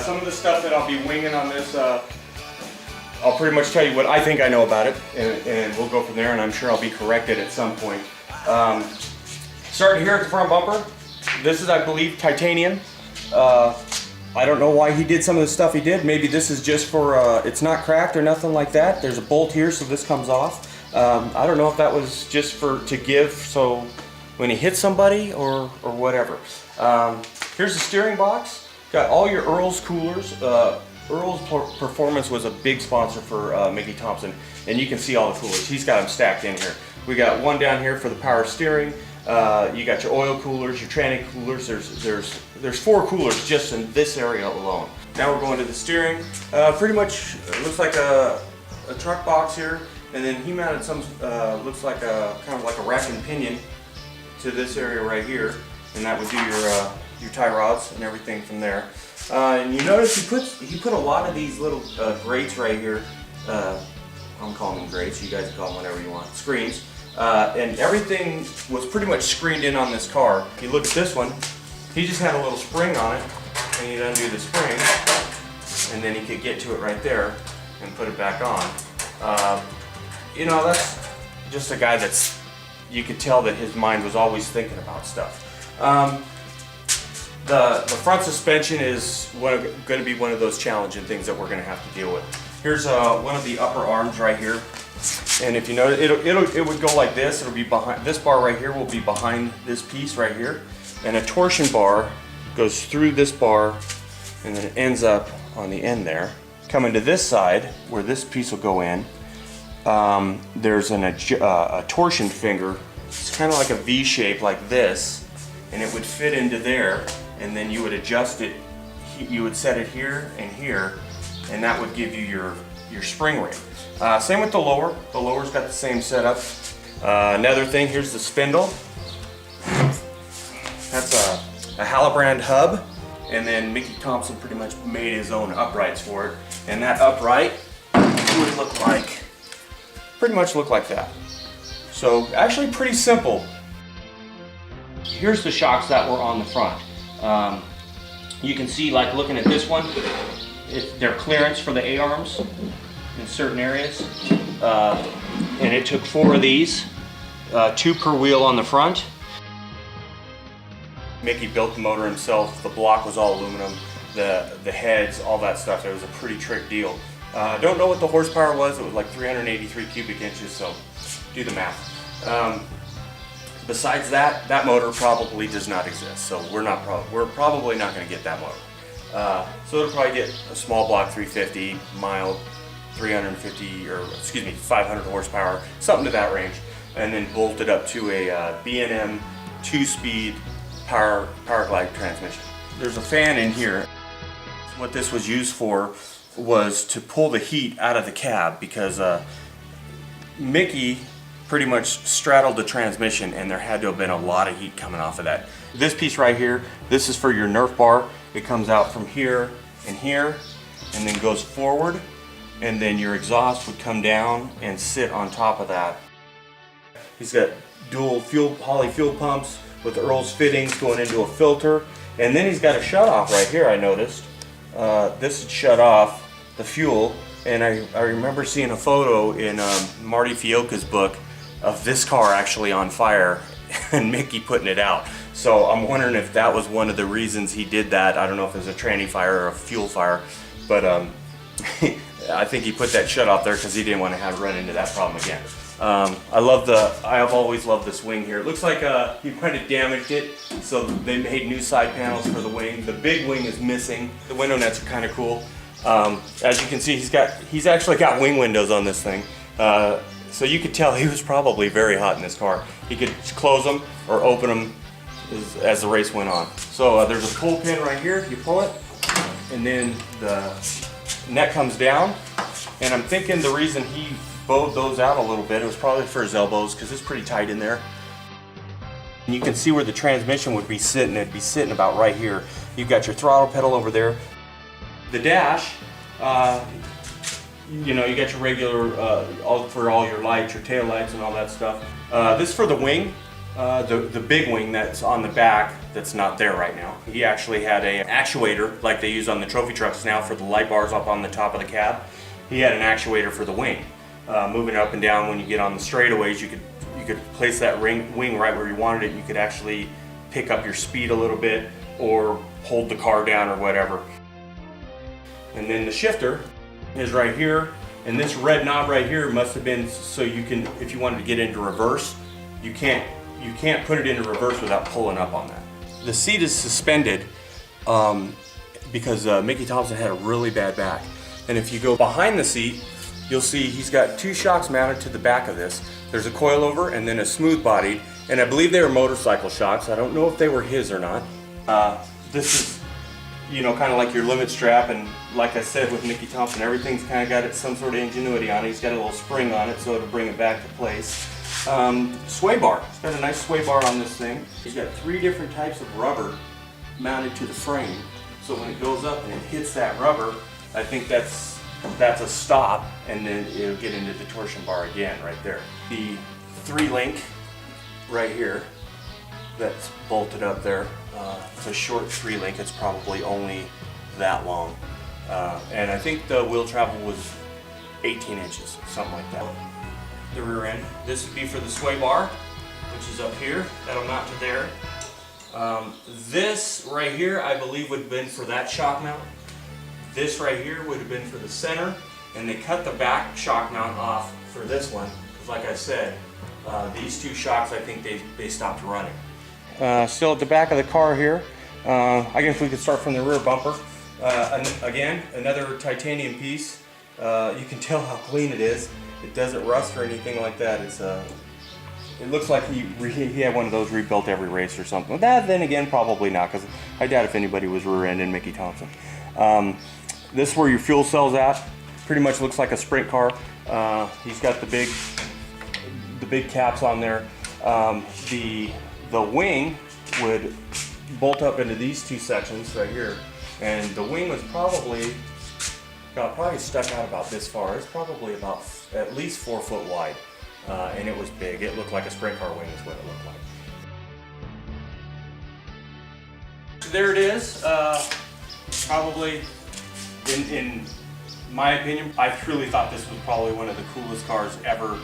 some of the stuff that I'll be winging on this, I'll pretty much tell you what I think I know about it, and we'll go from there, and I'm sure I'll be corrected at some point. Starting here at the front bumper, this is, I believe, titanium. I don't know why he did some of the stuff he did. Maybe this is just for, it's not cracked or nothing like that. There's a bolt here, so this comes off. I don't know if that was just to give, so when he hits somebody or whatever. Here's the steering box. Got all your Earl's coolers. Earl's Performance was a big sponsor for Mickey Thompson, and you can see all the coolers. He's got them stacked in here. We got one down here for the power steering. You got your oil coolers, your tranny coolers. There's 4 coolers just in this area alone. Now we're going to the steering. Pretty much it looks like a truck box here, and then he mounted some looks like kind of like a rack and pinion to this area right here, and that would do your tie rods and everything from there. And you notice he put a lot of these little grates right here. I'm calling them grates. You guys call them whatever you want. Screens. And everything was pretty much screened in on this car. If you look at this one, he just had a little spring on it, and he'd undo the spring, and then he could get to it right there and put it back on. You know, that's just a guy that's, you could tell that his mind was always thinking about stuff. The front suspension is going to be one of those challenging things that we're going to have to deal with. Here's one of the upper arms right here. And if you notice, it would go like this. It'll be behind, this bar right here will be behind this piece right here. And a torsion bar goes through this bar and then it ends up on the end there. Coming to this side where this piece will go in, there's a torsion finger. It's kind of like a V shape like this, and it would fit into there, and then you would adjust it. You would set it here, and that would give you your spring rate. Same with the lower. The lower's got the same setup. Another thing, here's the spindle. That's a Hallebrand hub, and then Mickey Thompson pretty much made his own uprights for it. And that upright would look like, pretty much look like that. So actually pretty simple. Here's the shocks that were on the front. You can see, like looking at this one, they're clearance for the A-arms in certain areas. And it took 4 of these, 2 per wheel on the front. Mickey built the motor himself. The block was all aluminum. The heads, all that stuff. It was a pretty trick deal. I don't know what the horsepower was. It was like 383 cubic inches, so do the math. Besides that, that motor probably does not exist, so we're probably not going to get that motor. So it'll probably get a small block 350, mild 350, or excuse me, 500 horsepower, something to that range, and then bolted up to a B&M 2-speed power glide transmission. There's a fan in here. What this was used for was to pull the heat out of the cab, because Mickey pretty much straddled the transmission, and there had to have been a lot of heat coming off of that. This piece right here, this is for your Nerf bar. It comes out from here, and then goes forward, and then your exhaust would come down and sit on top of that. He's got dual Holley fuel pumps with Earl's fittings going into a filter, and then he's got a shut-off right here, I noticed. This would shut off the fuel, and I remember seeing a photo in Marty Fioca's book of this car actually on fire and Mickey putting it out. So I'm wondering if that was one of the reasons he did that. I don't know if it was a tranny fire or a fuel fire, but I think he put that shut off there because he didn't want to have to run into that problem again. I have always loved this wing here. It looks like he kind of damaged it, so they made new side panels for the wing. The big wing is missing. The window nets are kind of cool. As you can see, he's actually got wing windows on this thing. So you could tell he was probably very hot in this car. He could close them or open them as the race went on. So there's a pull pin right here. You pull it, and then the net comes down. And I'm thinking the reason he bowed those out a little bit, it was probably for his elbows, because it's pretty tight in there. And you can see where the transmission would be sitting. It'd be sitting about right here. You've got your throttle pedal over there. The dash, you know, you got your regular, for all your lights, your tail lights and all that stuff. This is for the wing. The big wing that's on the back that's not there right now. He actually had an actuator like they use on the trophy trucks now for the light bars up on the top of the cab. He had an actuator for the wing. Moving up and down when you get on the straightaways, you could place that wing right where you wanted it. You could actually pick up your speed a little bit or hold the car down or whatever. And then the shifter is right here, and this red knob right here must have been so you can, if you wanted to get into reverse, you can't put it into reverse without pulling up on that. The seat is suspended because Mickey Thompson had a really bad back. And if you go behind the seat, you'll see he's got two shocks mounted to the back of this. There's a coilover and then a smooth bodied, and I believe they were motorcycle shocks. I don't know if they were his or not. This is, you know, kind of like your limit strap, and like I said with Mickey Thompson, everything's kind of got some sort of ingenuity on it. He's got a little spring on it so it'll bring it back to place. Sway bar. He's got a nice sway bar on this thing. He's got 3 different types of rubber mounted to the frame, so when it goes up and it hits that rubber, I think that's a stop, and then it'll get into the torsion bar again right there. The 3-link right here that's bolted up there, it's a short 3-link. It's probably only that long, and I think the wheel travel was 18 inches, something like that. The rear end, this would be for the sway bar, which is up here. That'll mount to there. This right here I believe would have been for that shock mount. This right here would have been for the center, and they cut the back shock mount off for this one, because like I said, these 2 shocks, I think they stopped running. Still at the back of the car here, I guess we could start from the rear bumper. Again, another titanium piece. You can tell how clean it is. It doesn't rust or anything like that. It looks like he had one of those rebuilt every race or something. Then again, probably not, because I doubt if anybody was rear-ending Mickey Thompson. This is where your fuel cell's at. Pretty much looks like a sprint car. He's got the big caps on there. The wing would bolt up into these 2 sections right here, and the wing was probably stuck out about this far. It's probably about at least 4 foot wide, and it was big. It looked like a sprint car wing is what it looked like. So there it is. Probably, in my opinion, I truly thought this was probably one of the coolest cars ever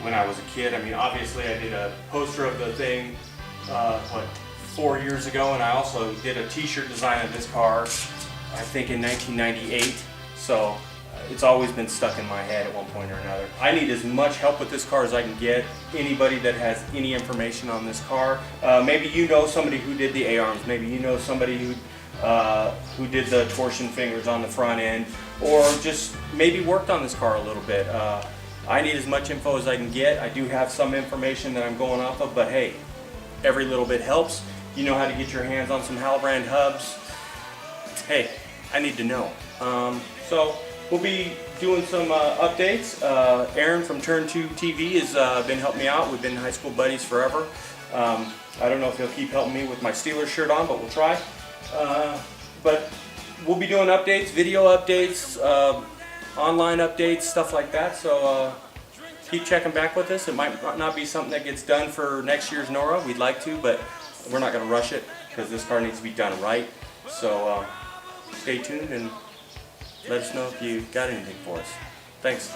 when I was a kid. I mean, obviously I did a poster of the thing, 4 years ago, and I also did a t-shirt design of this car, I think in 1998. So it's always been stuck in my head at one point or another. I need as much help with this car as I can get. Anybody that has any information on this car, maybe you know somebody who did the A-arms, maybe you know somebody who did the torsion fingers on the front end, or just maybe worked on this car a little bit. I need as much info as I can get. I do have some information that I'm going off of, but hey, every little bit helps. You know how to get your hands on some Halbrand hubs. Hey, I need to know. So we'll be doing some updates. Aaron from Turn 2 TV has been helping me out. We've been high school buddies forever. I don't know if he'll keep helping me with my Steelers shirt on, but we'll try. But we'll be doing updates, video updates, online updates, stuff like that. So keep checking back with us. It might not be something that gets done for next year's NORA. We'd like to, but we're not going to rush it because this car needs to be done right. So stay tuned and let us know if you got anything for us. Thanks.